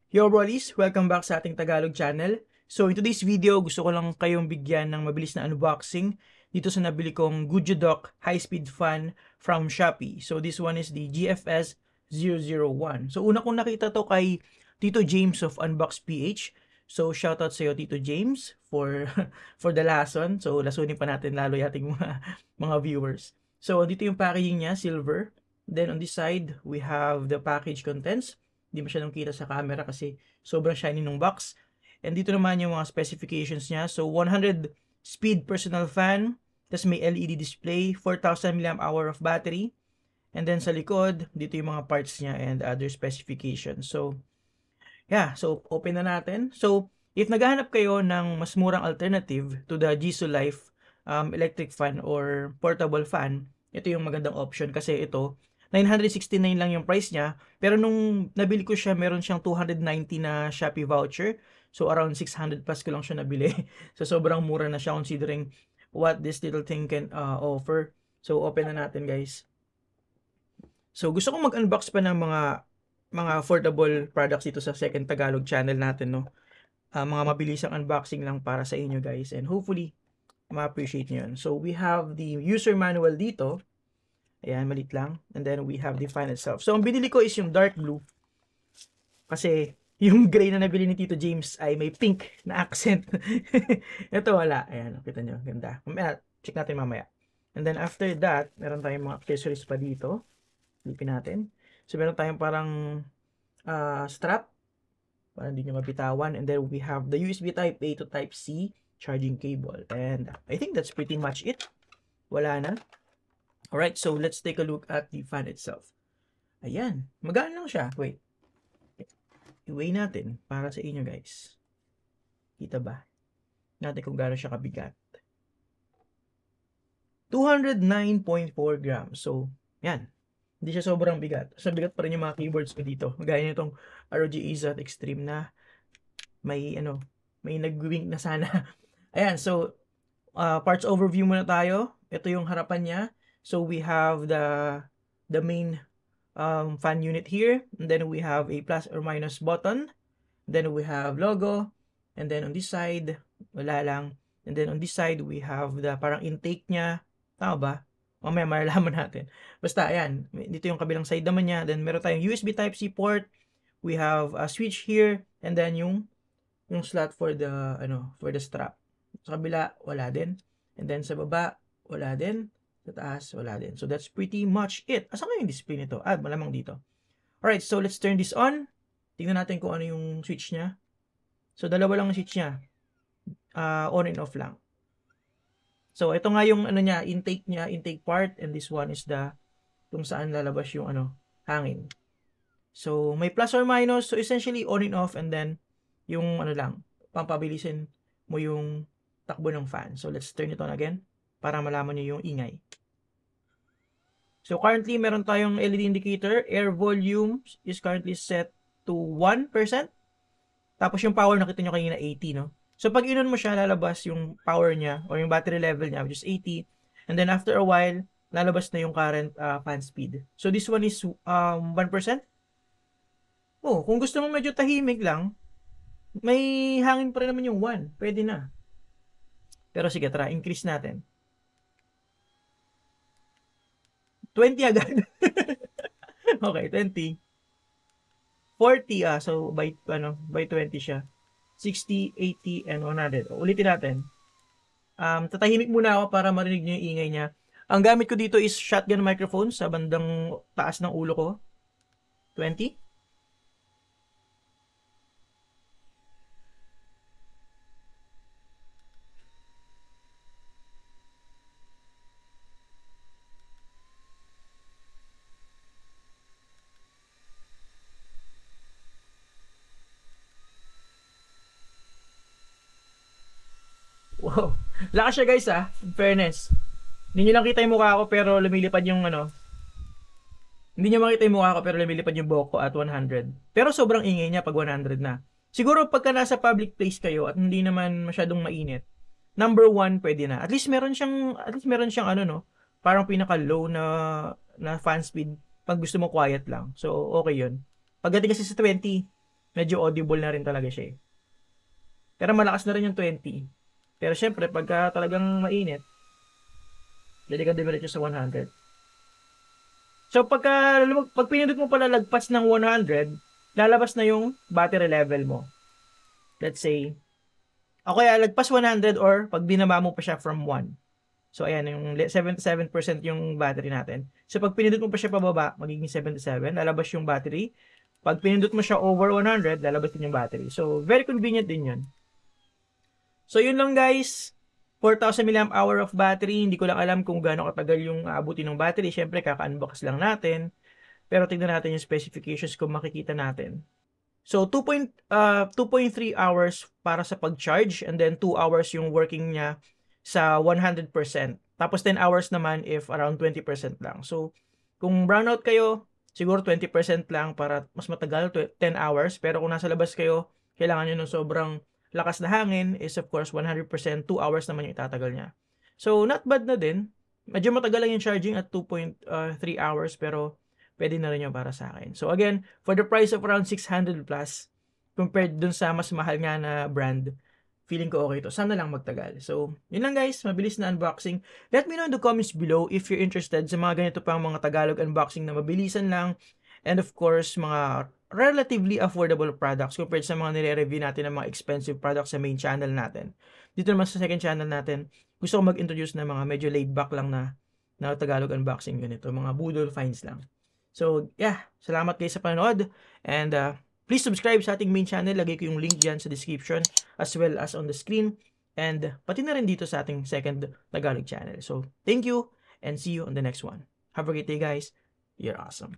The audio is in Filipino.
Yo brolies, welcome back sa ating Tagalog channel. So in today's video, gusto ko lang kayong bigyan ng mabilis na unboxing dito sa nabili kong Goodjodock high-speed fan from Shopee. So this one is the GFS 001. So una kong nakita to kay Tito James of Unbox PH. So shoutout sa iyo Tito James for for the lason. So lasunin pa natin lalo yating mga viewers. So dito yung packaging niya, silver. Then on this side, we have the package contents. Hindi masyadong kita sa camera kasi sobrang shiny ng box. And dito naman yung mga specifications niya. So 100 speed personal fan, tapos may LED display, 4,000 mAh of battery. And then sa likod, dito yung mga parts niya and other specifications. So yeah, so open na natin. So if naghahanap kayo ng mas murang alternative to the Jisoo Life electric fan or portable fan, ito yung magandang option kasi ito 969 lang yung price niya. Pero nung nabili ko siya, meron siyang 290 na Shopee voucher. So around 600 plus ko lang siya nabili. So sobrang mura na siya considering what this little thing can offer. So open na natin guys. So gusto kong mag-unbox pa ng mga affordable products dito sa Second Tagalog channel natin, no. Mga mabilisang unboxing lang para sa inyo guys and hopefully ma-appreciate niyo yun. So we have the user manual dito. Ayan, malit lang. And then we have the fan itself. So, ang binili ko is yung dark blue. Kasi, yung gray na nabili ni Tito James ay may pink na accent. Ito wala. Ayan, kita nyo. Ganda. Check natin mamaya. And then after that, meron tayong mga accessories pa dito. Lipin natin. So, meron tayong parang strap. Para hindi nyo mabitawan. And then we have the USB Type A to Type C charging cable. And I think that's pretty much it. Wala na. Alright, so let's take a look at the fan itself. Ayan, magaan lang siya. Wait. I-weigh natin para sa inyo guys. Kita ba? Natin kung gaano siya kabigat. 209.4 grams. So, yan. Hindi siya sobrang bigat. So, bigat pa rin yung mga keyboards ko dito. Gaya nitong ROG Azoth Extreme na may nag-wink na sana. Ayan, so, parts overview muna tayo. Ito yung harapan niya. So we have the main fan unit here, and then we have a plus or minus button, then we have logo, and then on this side, wala lang, and then on this side, we have the parang intake niya, tama ba? Mamaya malalaman natin. Basta, ayan, dito yung kabilang side naman niya, then meron tayong USB Type-C port, we have a switch here, and then yung slot for the, for the strap. Sa kabila, wala din, and then sa baba, wala din, sa taas, wala din. So, that's pretty much it. Asan nga yung display nito? Malamang dito. Alright, so let's turn this on. Tingnan natin kung ano yung switch niya. So, dalawa lang ang switch niya. On and off lang. So, ito nga yung intake part. And this one is kung saan lalabas yung hangin. So, may plus or minus. So, essentially, on and off. And then, yung pampabilisin mo yung takbo ng fan. So, let's turn it on again para malaman nyo yung ingay. So currently, meron tayong LED indicator. Air volume is currently set to 1%. Tapos yung power, nakita nyo kanina 80, no? So pag inon mo siya, lalabas yung power niya or yung battery level niya, which is 80. And then after a while, lalabas na yung current fan speed. So this one is 1%. Oh, kung gusto mo medyo tahimik lang, may hangin pa rin naman yung 1. Pwede na. Pero sige, tara, increase natin. 20 agad. Okay, 20. 40 so by 20 siya. 60, 80 and 100. Ulitin natin. Tatahimik muna ako para marinig niyo yung ingay niya. Ang gamit ko dito is shotgun microphone sa bandang taas ng ulo ko. 20. Wow. Lakas siya guys in fairness. Hindi nyo lang kita yung mukha ko pero lumilipad yung Hindi nyo makita yung mukha ko pero lumilipad yung buhok ko at 100. Pero sobrang ingay niya pag 100 na. Siguro pagka nasa public place kayo at hindi naman masyadong mainit, number 1 pwede na. At least meron siyang parang pinaka low na fan speed pag gusto mo quiet lang. So okay 'yun. Pagdating kasi sa 20, medyo audible na rin talaga siya eh. Pero malakas na rin yung 20. Pero syempre, pagka talagang mainit, pwede ka dumiretso sa 100. So, pag pinindot mo pala lagpas ng 100, lalabas na yung battery level mo. Let's say, o kaya lagpas 100 or pag binaba mo pa siya from 1. So, ayan, yung 77% yung battery natin. So, pag pinindot mo pa siya pababa, magiging 77, lalabas yung battery. Pag pinindot mo siya over 100, lalabas din yung battery. So, very convenient din yun. So, yun lang guys. 4,000 mAh of battery. Hindi ko lang alam kung gaano katagal yung aabutin ng battery. Siyempre, kaka-unbox lang natin. Pero tignan natin yung specifications kung makikita natin. So, 2.3 hours para sa pag-charge. And then, 2 hours yung working niya sa 100%. Tapos, 10 hours naman if around 20% lang. So, kung brownout kayo, siguro 20% lang para mas matagal, 10 hours. Pero kung nasa labas kayo, kailangan nyo ng sobrang lakas na hangin is of course 100%, 2 hours naman yung itatagal niya. So, not bad na din. Medyo matagal lang yung charging at 2.3 hours pero pwede na rin yung para sa akin. So, again, for the price of around 600 plus, compared dun sa mas mahal nga na brand, feeling ko okay to. Sana lang magtagal. So, yun lang guys. Mabilis na unboxing. Let me know in the comments below if you're interested sa mga ganito pang mga Tagalog unboxing na mabilisan lang. And of course, mga relatively affordable products compared sa mga nire-review natin ng mga expensive products sa main channel natin. Dito naman sa second channel natin, gusto ko mag-introduce ng mga medyo laid back lang na Tagalog unboxing ganito. Mga budol finds lang. So, yeah. Salamat guys sa panonood. And please subscribe sa ating main channel. Lagay ko yung link dyan sa description as well as on the screen. And pati na rin dito sa ating second Tagalog channel. So, thank you and see you on the next one. Have a great day guys. You're awesome.